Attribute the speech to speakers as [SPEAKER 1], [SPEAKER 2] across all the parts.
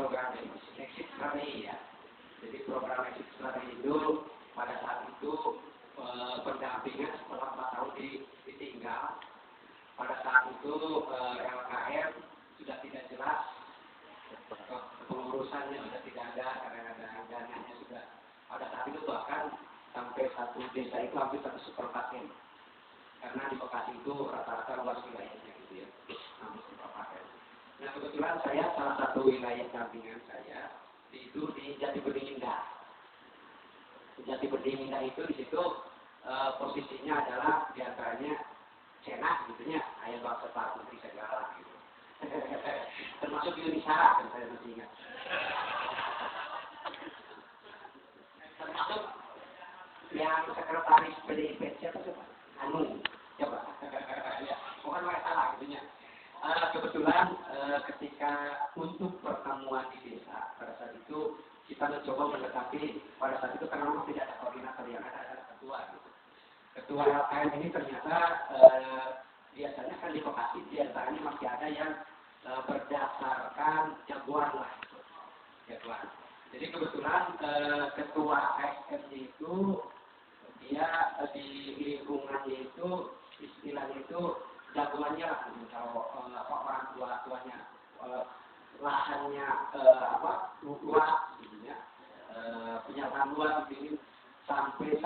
[SPEAKER 1] program exit strategi ya. Jadi program exit strategi itu pada saat itu pendampingan setelah 4 tahun ditinggal. Pada saat itu LKM sudah tidak jelas, pengurusannya sudah tidak ada karena dananya sudah. Pada saat itu bahkan sampai satu desa itu hampir 1/4. Karena di Bekasi itu rata-rata luas wilayahnya gitu ya, hampir 1/4. Nah kebetulan saya salah satu wilayah dampingan saya itu di Jatibening Indah. Jatibening Indah itu di situ posisinya adalah diantaranya Cenak gitu ya, ayah bangsa Pak Putri segala gitu. Termasuk Yuni Sarah kan saya masih ingat. Termasuk yang sekretaris PDIP siapa coba? Anu, coba. Ya, bukan masalah gitu ya. Kebetulan ketika untuk pertemuan di desa pada saat itu kita mencoba mendekati, pada saat itu karena memang tidak ada koordinator yang ada ketua gitu. Ketua LKM ini ternyata biasanya kan di Bekasi diantaranya masih ada yang berdasarkan jagoan lah, jagoan. Jadi kebetulan ketua ASN itu dia di lingkungannya itu istilahnya itu jagoannya lah, kalau orang tuanya lahannya luas, gitu ya, punya lahan luas di sini. Sampai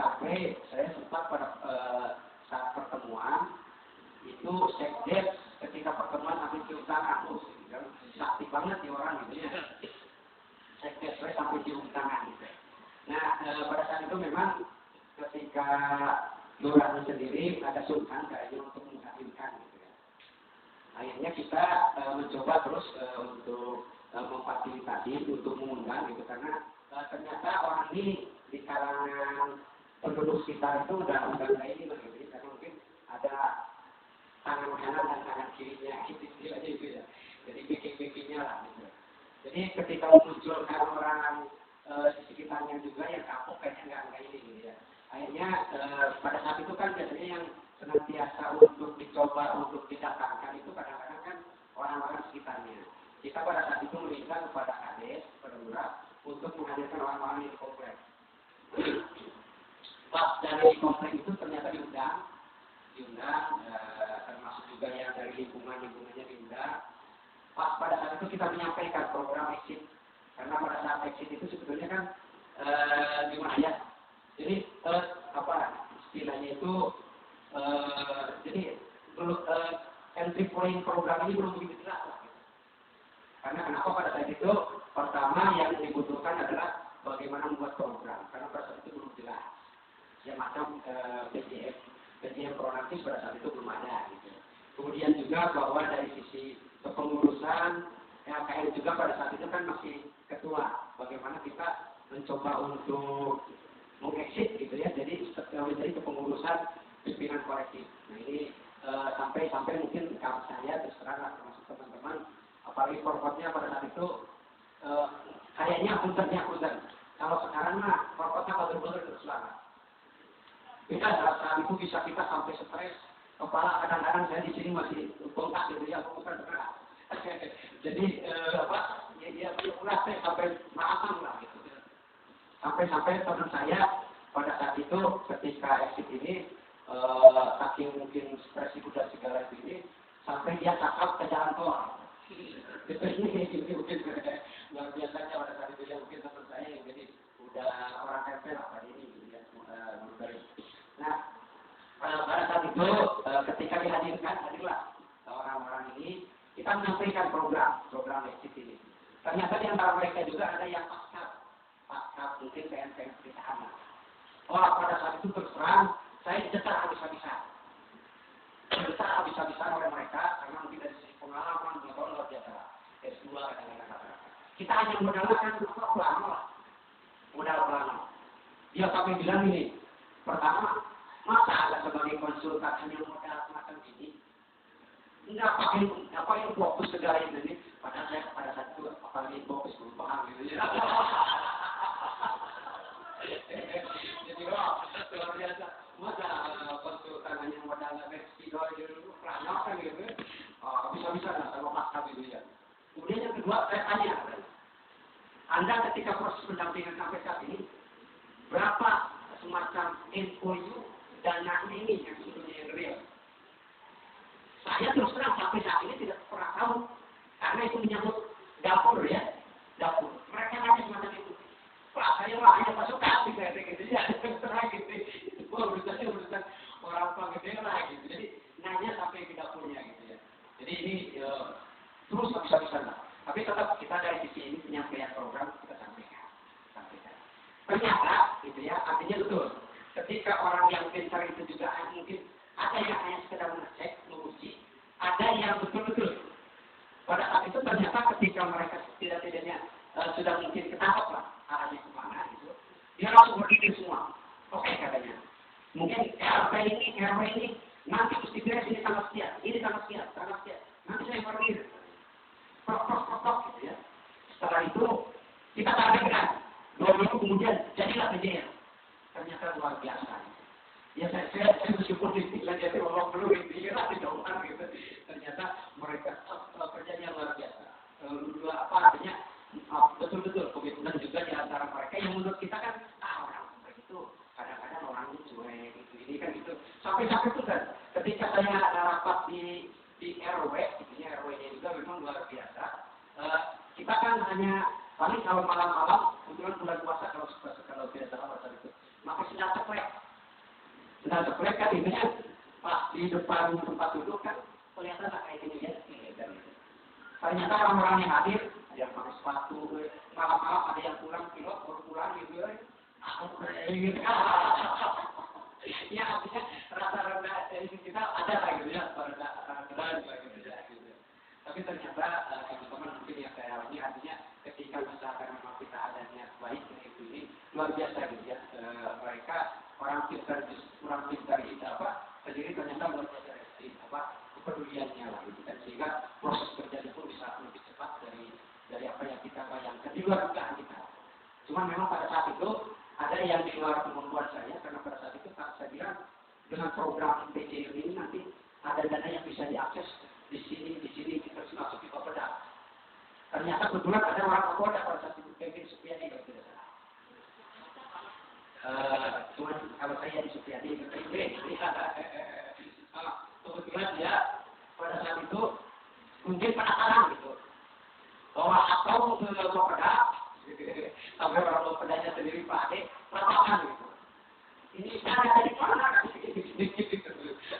[SPEAKER 1] saya sempat pada saat pertemuan itu sekdes ketika pertemuan sampai cium tangan, sakti banget di orang gitu ya. Sekdes saya sampai cium tangan gitu. Nah pada saat itu memang ketika lurahnya sendiri ada sungkan kayaknya untuk menghadirkan gitu ya. Akhirnya kita mencoba terus untuk memfasilitasi untuk mengundang gitu karena ternyata orang ini di kalangan penduduk sekitar itu udah kayak ini begitu, karena mungkin ada tangan kanan dan tangan kirinya gitu aja gitu ya. Jadi bikin-bikinnya lah gitu. Jadi ketika memunculkan orang di sekitarnya juga yang kapok kayaknya nggak ini gitu ya. Akhirnya pada saat itu kan biasanya yang senantiasa untuk dicoba untuk didatangkan itu kadang-kadang kan orang-orang sekitarnya. Kita pada saat itu meminta kepada Kades, kepada Lurah untuk menghadirkan orang-orang di kompleks. Pas dari kompleks itu ternyata diundang, termasuk juga yang dari lingkungannya diundang. Pas pada saat itu kita menyampaikan program exit, karena pada saat exit itu sebetulnya kan gimana ya? Jadi istilahnya itu jadi entry point program ini belum begitu jelas lah. Gitu. Karena kenapa pada saat itu pertama yang dibutuhkan adalah bagaimana membuat program, karena pada saat itu belum jelas. Ya macam PJM proaktif pada saat itu belum ada gitu. Kemudian juga bahwa dari sisi kepengurusan LKM juga pada saat itu kan masih ketua. Bagaimana kita mencoba untuk mengexit gitu ya, jadi menjadi kepengurusan pimpinan kolektif. Nah ini sampai mungkin kalau saya terus terang termasuk teman-teman, apalagi forwardnya pada saat itu kayaknya punten. Kalau sekarang mah forwardnya betul-betul terus banget. Kita saat itu bisa kita sampai stres, kepala kadang-kadang saya di sini masih bengkak gitu ya, bukan berat. Jadi dia ulah saya sampai maafan lah gitu. Sampai teman saya pada saat itu ketika exit ini saking mungkin stres itu dan segala ini sampai dia cakap ke jalan tol. Ini mungkin luar biasanya pada saat itu ya, mungkin teman saya yang jadi udah orang tempel apa ini gitu ya. Nah pada saat itu ketika hadirlah orang-orang ini, kita menyampaikan program exit ini. Ternyata di antara mereka juga ada yang pasca mungkin PNPM pertahanan. Pada saat itu terus terang saya dicetar habis-habisan oleh mereka karena mungkin dari sisi pengalaman luar biasa S2 kadang-kadang. Kita hanya modalkan modal pelano. Dia sampai bilang ini, pertama, masa ada sebagai konsultan hanya modal semacam ini? Enggak pakai fokus segala ini. Padahal saya pada saat itu apalagi fokus perubahan gitu ya. Jadi luar biasa. Masa konsultan hanya modal spidol dulu pelanyok kan gitu. Bisa-bisa lah kalau pasca gitu ya. Kemudian yang kedua saya tanya, Anda ketika proses pendampingan sampai saat ini, berapa semacam MOU dana ini yang sebetulnya yang real? Saya terus terang sampai saat ini tidak pernah tahu, karena itu menyangkut dapur ya, dapur. Mereka nanya semacam itu. Pak, saya mah hanya masuk kasih saya gitu ya, terang gitu. Itu urusan orang tua gede lah gitu. Jadi nanya sampai ke dapurnya gitu ya. Jadi ini terus habis-habisan lah. Tapi tetap kita dari sisi ini penyampaian program kita sampaikan. Ternyata, gitu ya, artinya betul. Ketika orang yang pintar itu juga mungkin ada yang hanya sekedar mengecek, menguji, ada yang betul-betul. Pada saat itu ternyata ketika mereka tidak-tidaknya sudah mungkin ketangkap lah arahnya kemana gitu, dia langsung berpikir semua. Oke katanya. Mungkin RW ini nanti mesti beres ini sama sekian, ini sama sekian, sama sekian. Nanti saya koordinir. Prok gitu ya. Setelah itu kita targetkan 2 minggu kemudian jadilah PJL. Ternyata luar biasa. Ya saya bersyukur di lagi orang perlu dikira di jauhan gitu. Ternyata mereka kerjanya luar biasa. Artinya betul-betul komitmen juga di antara mereka yang menurut kita kan orang itu kadang-kadang orangnya cuek gitu. Ini kan gitu. Sampai-sampai itu kan ketika saya rapat di RW, intinya RW-nya juga memang luar biasa. Kita kan hanya paling kalau malam-malam, kebetulan bulan puasa kalau tidak salah pada itu, maka sedang ceplek kan intinya pas di depan tempat duduk kan kelihatan kayak gini ya. Ternyata orang-orang yang hadir, ada yang pakai sepatu, malam-malam ada yang pulang baru pulang gitu. Ya artinya rasa rendah dari kita ada lah gitu ya, rendah gitu ya. Tapi ternyata teman-teman mungkin yang saya alami artinya ketika misalkan memang kita ada niat baik itu ini luar biasa gitu ya. Mereka orang pintar itu sendiri ternyata luar biasa kepeduliannya lah gitu kan, sehingga proses kerja itu bisa lebih cepat dari apa yang kita bayangkan di luar dugaan kita. Cuma memang pada saat itu ada yang di luar kemampuan saya, karena pada saat itu saya bilang dengan program PJL ini nanti ada dana yang bisa diakses di sini kita masuk di Bapeda. Ternyata kebetulan ada orang Kapolda pada saat itu Kevin Supriyadi kalau tidak salah. Cuma kalau saya di Supriyadi kebetulan dia pada saat itu mungkin penasaran gitu bahwa atau ke Bapeda sampai orang Bapedanya sendiri Pak Ade pertanyaan gitu. Ini saya dari mana?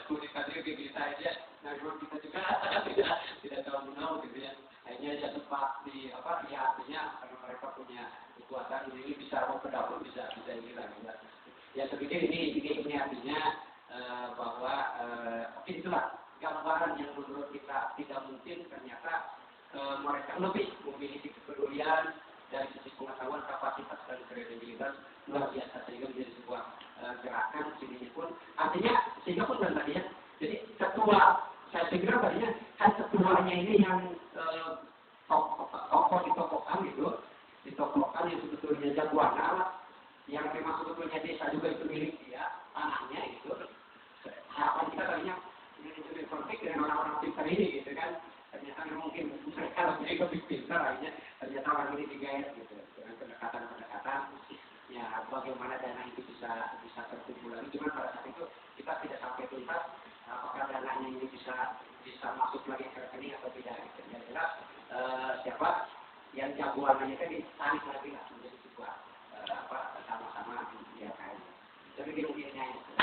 [SPEAKER 1] Kemudian dia bisa aja. Nah, kita juga tidak tahu menau gitu ya. Akhirnya dia sempat ya artinya karena mereka punya kekuatan ini bisa mau ke dapur bisa hilang ya. Ya sedikit ini artinya bahwa itulah gambaran yang menurut kita tidak mungkin ternyata mereka lebih memiliki kepedulian dari sisi pengetahuan, kapasitas dan kredibilitas luar biasa sehingga menjadi sebuah gerakan sini pun artinya sehingga pun dan tadinya jadi ketua saya pikir tadinya kan ketuanya ini yang tokoh ditokohkan yang sebetulnya jagoan yang memang sebetulnya desa juga itu milik dia tanahnya gitu. Harapan kita tadinya ini konflik dengan orang-orang pintar ini gitu kan, ternyata mungkin mereka lebih pintar akhirnya ternyata orang ini digayat gitu dengan pendekatan ya bagaimana dana itu bisa terkumpul lagi. Cuma pada saat itu kita tidak sampai tuntas apakah dananya ini bisa masuk lagi ke rekening atau tidak gitu. Yang jelas siapa yang jagoannya kan ditarik lagi lah menjadi sebuah sama-sama ya kan. Jadi mungkinnya itu.